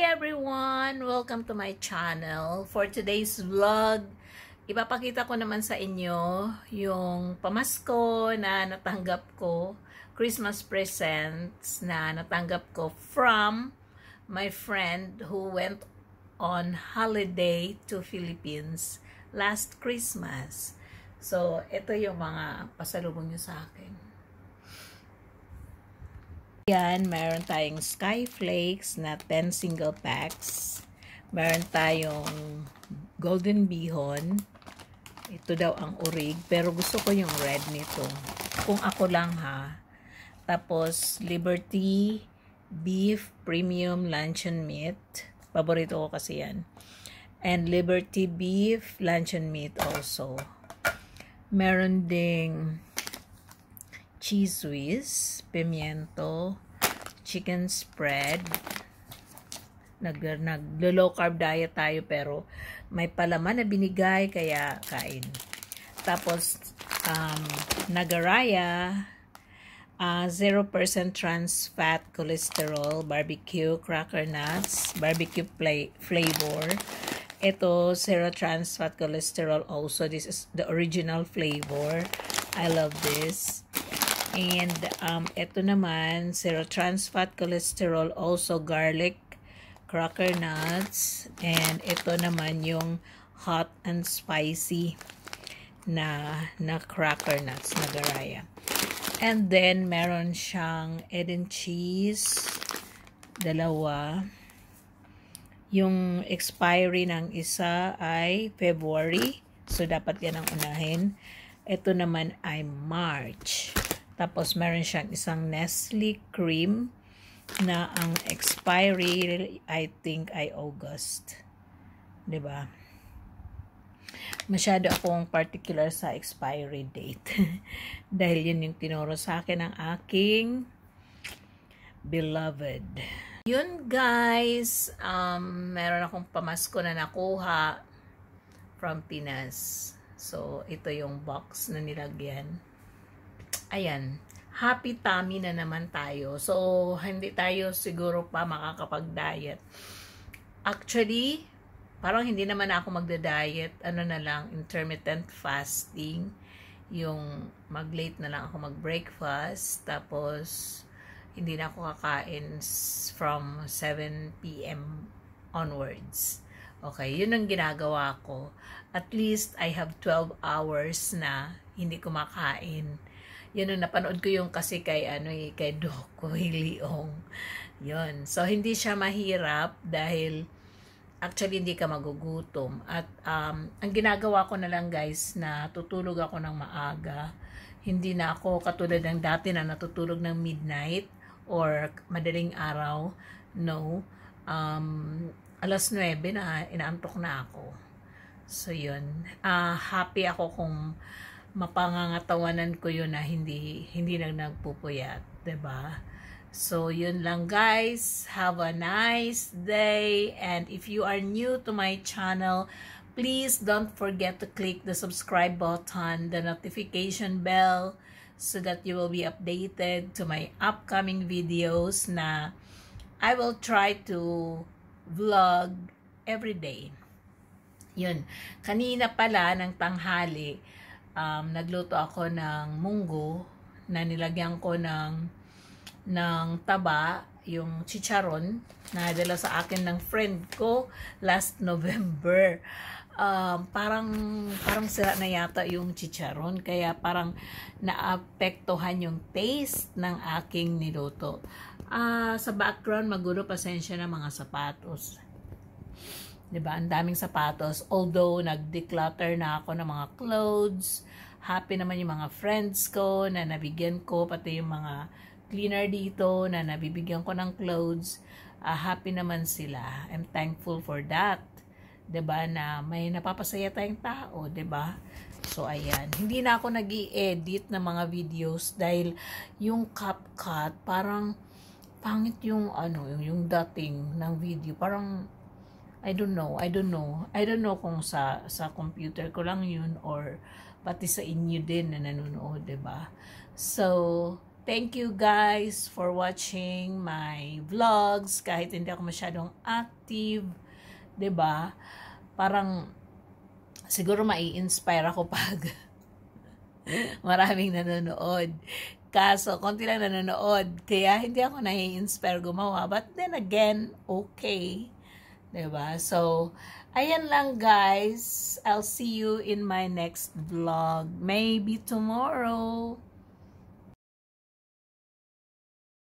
Hey everyone! Welcome to my channel. For today's vlog, ipapakita ko naman sa inyo yung pamasko na natanggap ko, Christmas presents na natanggap ko from my friend who went on holiday to Philippines last Christmas. So, ito yung mga pasalubong niyo sa akin. Yan, meron tayong Skyflakes na 10 single packs. Meron tayong Golden Bihon. Ito daw ang urig, pero gusto ko yung red nito. Kung ako lang ha. Tapos, Liberty Beef Premium Luncheon Meat. Paborito ko kasi yan. And Liberty Beef Luncheon Meat also. Meron ding cheese whiz, pimiento, chicken spread. Naglo-low carb diet tayo pero may palaman na binigay kaya kain. Tapos nagaraya, 0% trans fat cholesterol, barbecue cracker nuts, barbecue flavor. Ito, 0 trans fat cholesterol also. This is the original flavor. I love this. And ito naman, 0 trans fat cholesterol, also garlic, cracker nuts. And ito naman yung hot and spicy na cracker nuts, na garaya. And then, meron siyang egg and cheese, dalawa. Yung expiry ng isa ay February. So, dapat yan ang unahin. Ito naman ay March. Tapos, meron siyang isang Nestle cream na ang expiry, I think, ay August. 'Di ba? Masyado akong particular sa expiry date. Dahil yun yung tinuro sa akin ng aking beloved. Yun guys, meron akong pamasko na nakuha from Pinas. So, ito yung box na nilagyan. Ayan, happy tummy na naman tayo. So, hindi tayo siguro pa makakapag-diet. Actually, parang hindi naman ako magda-diet. Ano na lang, intermittent fasting. Yung mag-late na lang ako mag-breakfast. Tapos, hindi na ako kakain from 7 p.m. onwards. Okay, yun ang ginagawa ko. At least, I have 12 hours na hindi kumakain. Yun ang napanood ko yung kasi kay Doc Leong. Yun. So, hindi siya mahirap dahil actually hindi ka magugutom. At ang ginagawa ko na lang guys na tutulog ako ng maaga. Hindi na ako katulad ng dati na natutulog ng midnight or madaling araw. No. Alas 9 na inaantok na ako. So, yun. Happy ako kung mapangangatawanan ko yun na hindi na nagpupuyat, 'di ba? So yun lang guys, have a nice day, and if you are new to my channel, please don't forget to click the subscribe button, the notification bell, so that you will be updated to my upcoming videos na I will try to vlog every day. Yun, kanina pala ng tanghali, nagluto ako ng munggo na nilagyan ko ng taba, yung chicharon na dala sa akin ng friend ko last November. Parang sira na yata yung chicharon, kaya parang naapektuhan yung taste ng aking niluto. Sa background, magulo, pasensya na, mga sapatos. 'Di ba? Ang daming sapatos. Although nag-declutter na ako ng mga clothes, happy naman yung mga friends ko na nabigyan ko, pati yung mga cleaner dito na nabibigyan ko ng clothes. Happy naman sila. I'm thankful for that. 'Di ba? Na may napapasaya tayong tao, 'di ba? So ayan, hindi na ako nag-i-edit ng mga videos dahil yung CapCut parang pangit yung yung dating ng video. Parang I don't know kung sa computer ko lang yun or pati sa inyo din na nanonood, 'di ba? So, Thank you guys for watching my vlogs. Kahit hindi ako masyadong active, 'di ba? Parang siguro mai-inspire ako pag maraming nanonood. Kaso, konti lang nanonood. Kaya hindi ako nai-inspire gumawa. But then again, okay. 'Di ba? So, ayan lang guys. I'll see you in my next vlog. Maybe tomorrow.